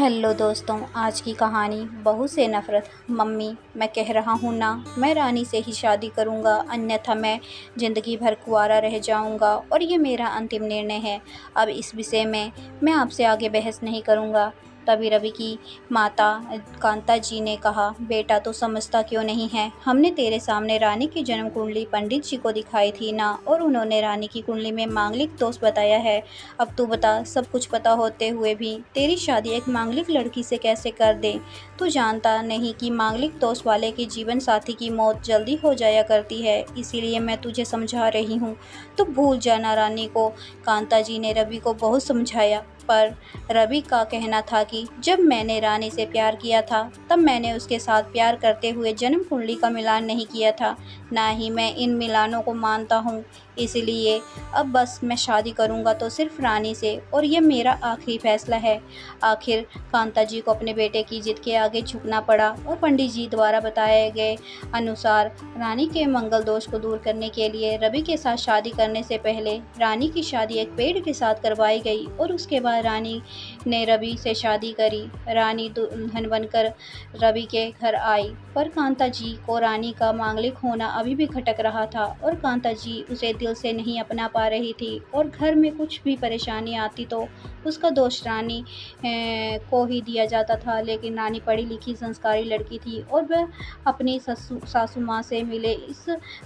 Hello दोस्तों, आज की कहानी बहू से नफ़रत। मम्मी, मैं कह रहा हूँ ना, मैं रानी से ही शादी करूँगा, अन्यथा मैं ज़िंदगी भर कुंवारा रह जाऊँगा और ये मेरा अंतिम निर्णय है। अब इस विषय में मैं आपसे आगे बहस नहीं करूँगा। तभी रवि की माता कांता जी ने कहा, बेटा तो समझता क्यों नहीं है? हमने तेरे सामने रानी की जन्म कुंडली पंडित जी को दिखाई थी ना, और उन्होंने रानी की कुंडली में मांगलिक दोष बताया है। अब तू बता, सब कुछ पता होते हुए भी तेरी शादी एक मांगलिक लड़की से कैसे कर दें? तू जानता नहीं कि मांगलिक दोष वाले के जीवन साथी की मौत जल्दी हो जाया करती है, इसीलिए मैं तुझे समझा रही हूँ। तो भूल जाना रानी को। कांता जी ने रवि को बहुत समझाया, पर रवि का कहना था कि जब मैंने रानी से प्यार किया था, तब मैंने उसके साथ प्यार करते हुए जन्म कुंडली का मिलान नहीं किया था, ना ही मैं इन मिलानों को मानता हूँ। इसलिए अब बस मैं शादी करूँगा तो सिर्फ रानी से, और ये मेरा आखिरी फैसला है। आखिर कांता जी को अपने बेटे की जिद के आगे झुकना पड़ा, और पंडित जी द्वारा बताए गए अनुसार रानी के मंगल दोष को दूर करने के लिए रवि के साथ शादी करने से पहले रानी की शादी एक पेड़ के साथ करवाई गई, और उसके बाद रानी ने रवि से शादी करी। रानी दुल्हन बनकर रवि के घर आई, पर कांता जी को रानी का मांगलिक होना अभी भी खटक रहा था, और कांता जी उसे दिल से नहीं अपना पा रही थी, और घर में कुछ भी परेशानी आती तो उसका दोष रानी को ही दिया जाता था। लेकिन रानी पढ़ी लिखी संस्कारी लड़की थी, और वह अपनी सासू माँ से मिले इस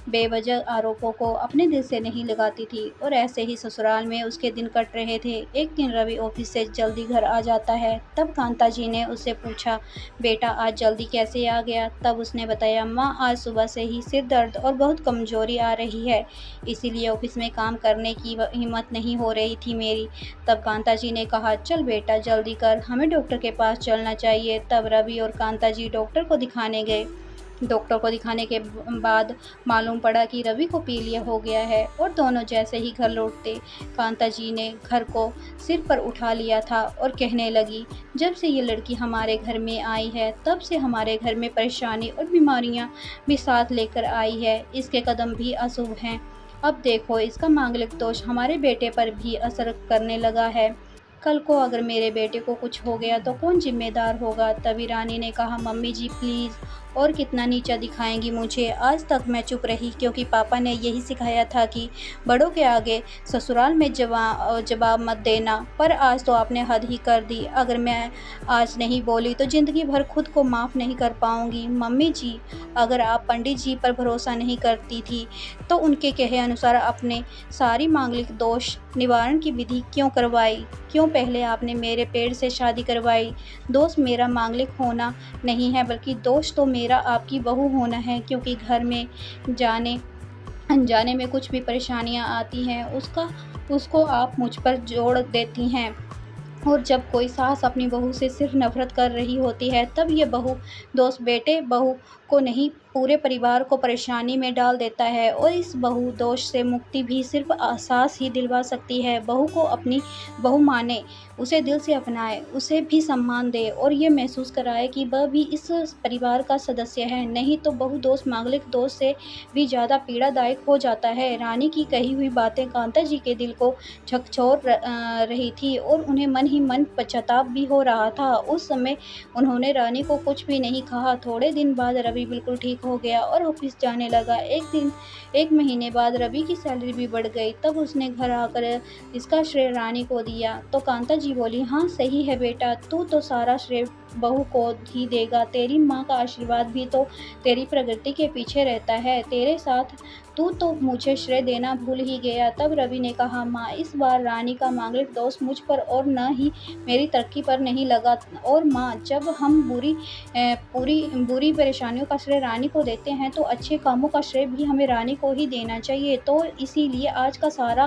बेवजह आरोपों को अपने दिल से नहीं लगाती थी। और ऐसे ही ससुराल में उसके दिन कट रहे थे। एक दिन रवि ऑफिस से जल्दी घर आ जाता है, तब कांता जी ने उससे पूछा, बेटा आज जल्दी कैसे आ गया? तब उसने बताया, माँ आज सुबह से ही सिर दर्द और बहुत कमजोरी आ रही है, इसीलिए ऑफिस में काम करने की हिम्मत नहीं हो रही थी मेरी। तब कांता जी ने कहा, चल बेटा जल्दी कर, हमें डॉक्टर के पास चलना चाहिए। तब रवि और कांता जी डॉक्टर को दिखाने गए। डॉक्टर को दिखाने के बाद मालूम पड़ा कि रवि को पीलिया हो गया है, और दोनों जैसे ही घर लौटते कांता जी ने घर को सिर पर उठा लिया था और कहने लगी, जब से ये लड़की हमारे घर में आई है, तब से हमारे घर में परेशानी और बीमारियां भी साथ लेकर आई है। इसके कदम भी अशुभ हैं। अब देखो, इसका मांगलिक दोष हमारे बेटे पर भी असर करने लगा है। कल को अगर मेरे बेटे को कुछ हो गया तो कौन जिम्मेदार होगा? तभी रानी ने कहा, मम्मी जी प्लीज़, और कितना नीचा दिखाएंगी मुझे? आज तक मैं चुप रही क्योंकि पापा ने यही सिखाया था कि बड़ों के आगे ससुराल में जवाब मत देना, पर आज तो आपने हद ही कर दी। अगर मैं आज नहीं बोली तो ज़िंदगी भर खुद को माफ़ नहीं कर पाऊंगी। मम्मी जी, अगर आप पंडित जी पर भरोसा नहीं करती थी तो उनके कहे अनुसार अपने सारी मांगलिक दोष निवारण की विधि क्यों करवाई? क्यों पहले आपने मेरे पेड़ से शादी करवाई? दोष मेरा मांगलिक होना नहीं है, बल्कि दोष तो मेरा आपकी बहू होना है, क्योंकि घर में जाने अनजाने में कुछ भी परेशानियां आती हैं उसको आप मुझ पर जोड़ देती हैं। और जब कोई सास अपनी बहू से सिर्फ नफरत कर रही होती है, तब ये बहू दोस्त बेटे बहू को नहीं, पूरे परिवार को परेशानी में डाल देता है। और इस बहू दोष से मुक्ति भी सिर्फ सास ही दिलवा सकती है। बहू को अपनी बहू माने, उसे दिल से अपनाए, उसे भी सम्मान दे, और ये महसूस कराए कि वह भी इस परिवार का सदस्य है। नहीं तो बहू दोस्त मांगलिक दोस्त से भी ज़्यादा पीड़ादायक हो जाता है। रानी की कही हुई बातें कांता जी के दिल को झकझोर रही थी, और उन्हें मन ही मन पश्चाताप भी हो रहा था। उस समय उन्होंने रानी को कुछ भी नहीं कहा। थोड़े दिन बाद रवि बिल्कुल ठीक हो गया और ऑफिस जाने लगा। एक महीने बाद रवि की सैलरी भी बढ़ गई। तब उसने घर आकर इसका श्रेय रानी को दिया। तो कांता जी बोली, हाँ सही है बेटा, तू तो सारा श्रेय बहू को ही देगा। तेरी माँ का आशीर्वाद भी तो तेरी प्रगति के पीछे रहता है। तेरे साथ तू तो मुझे श्रेय देना भूल ही गया। तब रवि ने कहा, माँ इस बार रानी का मांगलिक दोष मुझ पर और न ही मेरी तरक्की पर नहीं लगा। और माँ, जब हम बुरी परेशानियों का श्रेय रानी को देते हैं तो अच्छे कामों का श्रेय भी हमें रानी को ही देना चाहिए। तो इसीलिए आज का सारा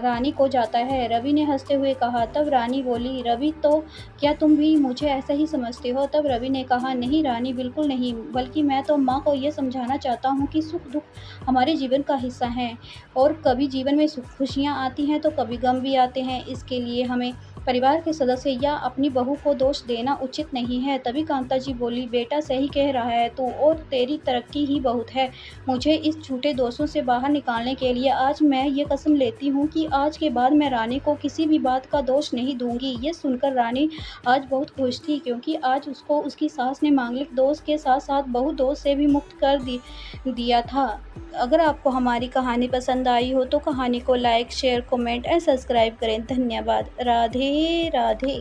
रानी को जाता है। रवि ने हंसते हुए कहा। तब रानी बोली, रवि तो क्या तुम भी मुझे ऐसा ही समझते हो? तब रवि ने कहा, नहीं रानी, बिल्कुल नहीं, बल्कि मैं तो माँ को ये समझाना चाहता हूँ कि सुख दुख हमारे जीवन का हिस्सा है, और कभी जीवन में सुख खुशियाँ आती हैं तो कभी गम भी आते हैं। इसके लिए हमें परिवार के सदस्य या अपनी बहू को दोष देना उचित नहीं है। तभी कांता जी बोली, बेटा सही कह रहा है तू, और तेरी तरक्की ही बहुत है। मुझे इस झूठे दोषों से बाहर निकालने के लिए आज मैं ये कसम लेती हूँ कि आज के बाद मैं रानी को किसी भी बात का दोष नहीं दूंगी। ये सुनकर रानी आज बहुत खुश थी, क्योंकि आज उसको उसकी सास ने मांगलिक दोष के साथ साथ बहु दोष से भी मुक्त कर दिया था। अगर आपको हमारी कहानी पसंद आई हो तो कहानी को like, share, comment and subscribe करें। धन्यवाद। राधे राधे।